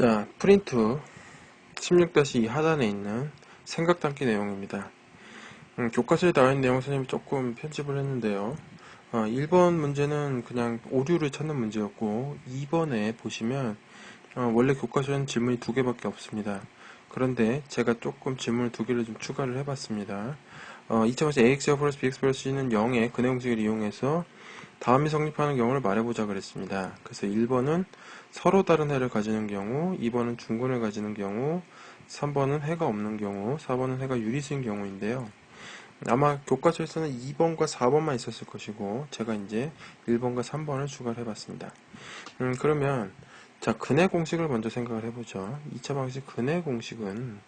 자, 프린트 16-2 하단에 있는 생각 담기 내용입니다. 교과서에 나와 있는 내용 선생님이 조금 편집을 했는데요. 1번 문제는 그냥 오류를 찾는 문제였고 2번에 보시면 원래 교과서에는 질문이 2개밖에 없습니다. 그런데 제가 조금 질문을 2개를 좀 추가를 해봤습니다. 2차원에서 AX와 플러스 BX 플러스 C는 0의 근해공식을 이용해서 다음이 성립하는 경우를 말해보자 그랬습니다. 그래서 1번은 서로 다른 해를 가지는 경우, 2번은 중근을 가지는 경우, 3번은 해가 없는 경우, 4번은 해가 유리수인 경우인데요. 아마 교과서에서는 2번과 4번만 있었을 것이고 제가 이제 1번과 3번을 추가를 해봤습니다. 그러면 자, 근해 공식을 먼저 생각을 해보죠. 2차 방식 근해 공식은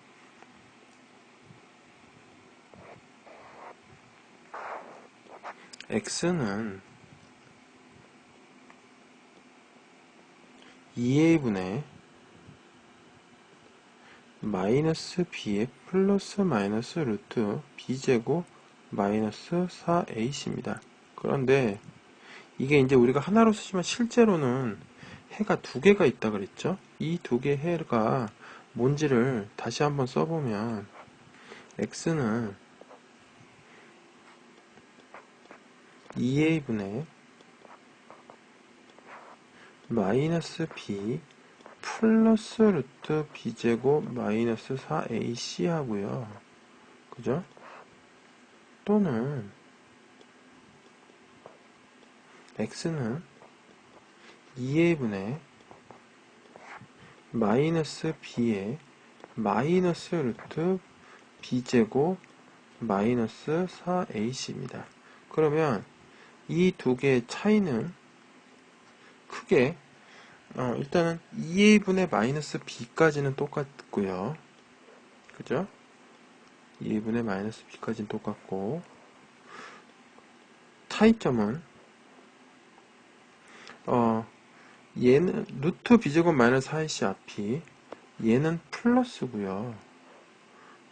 x는 2a분의 마이너스 b의 플러스 마이너스 루트 b제곱 마이너스 4ac입니다. 그런데 이게 이제 우리가 하나로 쓰지만 실제로는 해가 2개가 있다 그랬죠? 이 2개 해가 뭔지를 다시 한번 써보면 x는 2a분의 마이너스 b 플러스 루트 b제곱 마이너스 4ac 하고요. 그죠? 또는 x는 2a분의 마이너스 b의 마이너스 루트 b제곱 마이너스 4ac입니다. 그러면 이 2개의 차이는 크게 일단은 2a분의 마이너스 b까지는 똑같고요. 그죠? 2a분의 마이너스 b까지는 똑같고 차이점은 얘는 루트 b제곱 마이너스 4ac 앞이 얘는 플러스고요.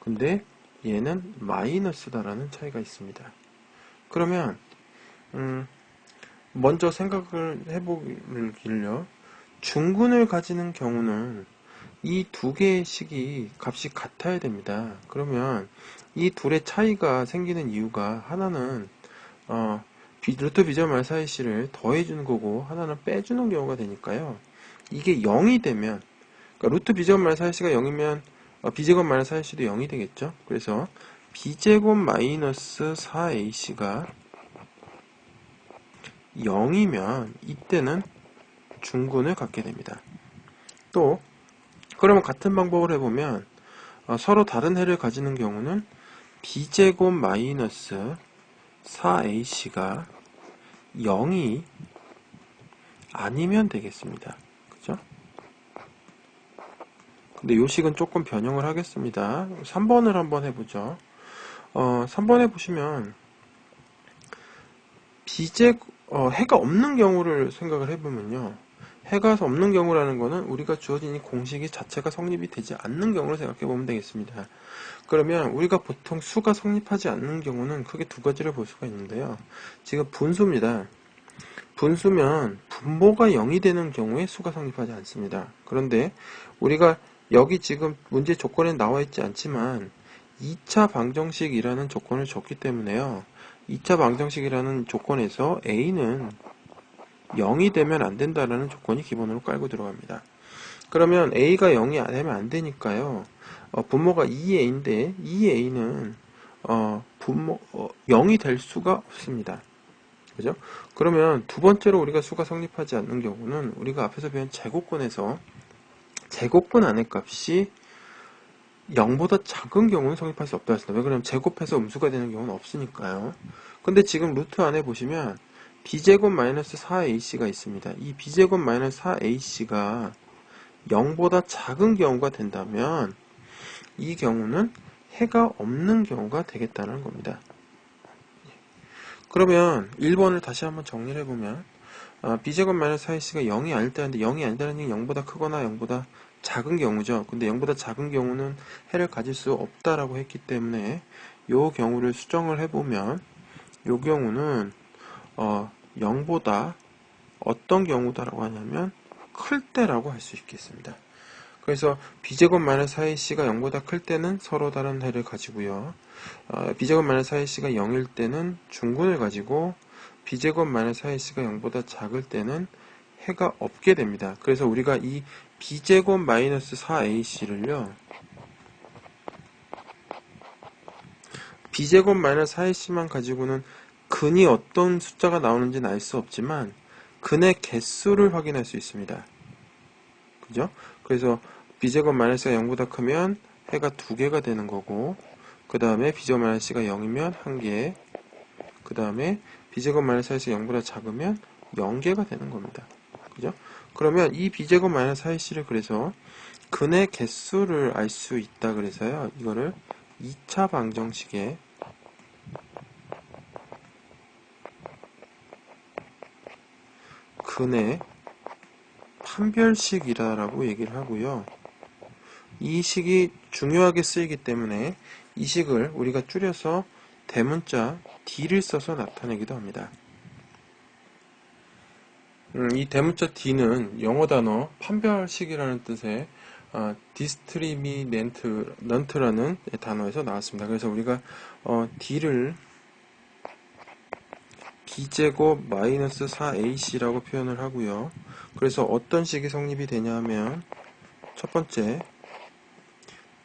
근데 얘는 마이너스다라는 차이가 있습니다. 그러면 먼저 생각을 해보길요. 중근을 가지는 경우는 이 2개의 식이 값이 같아야 됩니다. 그러면 이 둘의 차이가 생기는 이유가 하나는 루트 b제곱 마이너스 4ac를 더해주는 거고 하나는 빼주는 경우가 되니까요. 이게 0이 되면 그러니까 루트 b제곱 마이너스 4ac가 0이면 b제곱 마이너스 4ac도 0이 되겠죠. 그래서 b제곱 마이너스 4ac가 0이면 이때는 중근을 갖게 됩니다. 또 그러면 같은 방법을 해보면 서로 다른 해를 가지는 경우는 b제곱 마이너스 4ac가 0이 아니면 되겠습니다. 그죠? 근데 요 식은 조금 변형을 하겠습니다. 3번을 한번 해보죠. 3번에 보시면 해가 없는 경우를 생각을 해보면요. 해가 없는 경우라는 거는 우리가 주어진 이 공식이 자체가 성립이 되지 않는 경우를 생각해 보면 되겠습니다. 그러면 우리가 보통 수가 성립하지 않는 경우는 크게 2가지를 볼 수가 있는데요. 지금 분수입니다. 분수면 분모가 0이 되는 경우에 수가 성립하지 않습니다. 그런데 우리가 여기 지금 문제 조건에 나와 있지 않지만 2차 방정식이라는 조건을 줬기 때문에요. 2차 방정식이라는 조건에서 a는 0이 되면 안 된다라는 조건이 기본으로 깔고 들어갑니다. 그러면 a가 0이 되면 안 되니까요. 분모가 2a인데 2a는 0이 될 수가 없습니다. 그죠? 그러면 두 번째로 우리가 수가 성립하지 않는 경우는 우리가 앞에서 배운 제곱근에서 제곱근 안의 값이 0보다 작은 경우는 성립할 수 없다 했습니다. 왜 그러면 제곱해서 음수가 되는 경우는 없으니까요. 근데 지금 루트 안에 보시면 b제곱 마이너스 4ac가 있습니다. 이 b제곱 마이너스 4ac가 0보다 작은 경우가 된다면 이 경우는 해가 없는 경우가 되겠다는 겁니다. 그러면 1번을 다시 한번 정리를 해보면 b제곱 마이너스 4ac가 0이 아닐 때인데 0이 아니다는 얘기는 0보다 크거나 0보다 작은 경우죠. 근데 0보다 작은 경우는 해를 가질 수 없다라고 했기 때문에 이 경우를 수정을 해보면 이 경우는 0보다 어떤 경우다라고 하냐면 클 때라고 할 수 있겠습니다. 그래서 b제곱 마이너스 4ac가 0보다 클 때는 서로 다른 해를 가지고요. b제곱 마이너스 4ac가 0일 때는 중근을 가지고 b제곱 마이너스 4ac가 0보다 작을 때는 해가 없게 됩니다. 그래서 우리가 이 b제곱 마이너스 4ac를요. b제곱 마이너스 4ac만 가지고는 근이 어떤 숫자가 나오는지는 알 수 없지만 근의 개수를 확인할 수 있습니다. 그죠? 그래서 b제곱 마이너스가 0보다 크면 해가 2개가 되는 거고 그 다음에 b제곱 마이너스 c가 0이면 1개 그 다음에 b제곱 마이너스 4ac가 0보다 작으면 0개가 되는 겁니다. 그죠? 그러면 이 b제곱 마이너스 4ac를 그래서 근의 개수를 알 수 있다 그래서요. 이거를 2차 방정식에 근의 판별식이라고 얘기를 하고요. 이 식이 중요하게 쓰이기 때문에 이 식을 우리가 줄여서 대문자 D를 써서 나타내기도 합니다. 이 대문자 D는 영어 단어 판별식이라는 뜻의 디스트리미넌트라는 단어에서 나왔습니다. 그래서 우리가 D를 b제곱 마이너스 4ac라고 표현을 하고요. 그래서 어떤 식이 성립이 되냐면 첫 번째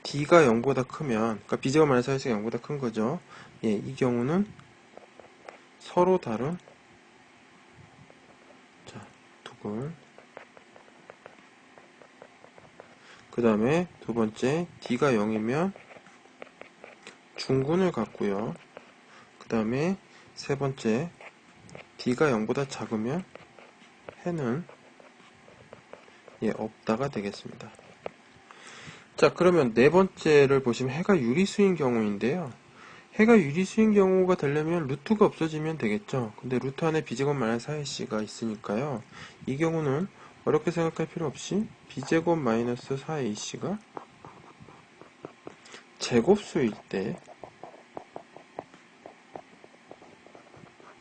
d가 0보다 크면 그러니까 b제곱 마이너스 4ac가 0보다 큰 거죠. 예, 이 경우는 서로 다른 두글 그 다음에 두 번째 d가 0이면 중근을 갖고요. 그 다음에 세 번째 d가 0보다 작으면 해는 없다가 되겠습니다. 자, 그러면 네 번째를 보시면 해가 유리수인 경우인데요. 해가 유리수인 경우가 되려면 루트가 없어지면 되겠죠. 근데 루트 안에 b제곱 마이너스 4ac가 있으니까요. 이 경우는 어렵게 생각할 필요 없이 b제곱 마이너스 4ac가 제곱수일 때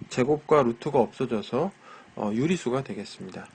제곱과 루트가 없어져서 유리수가 되겠습니다.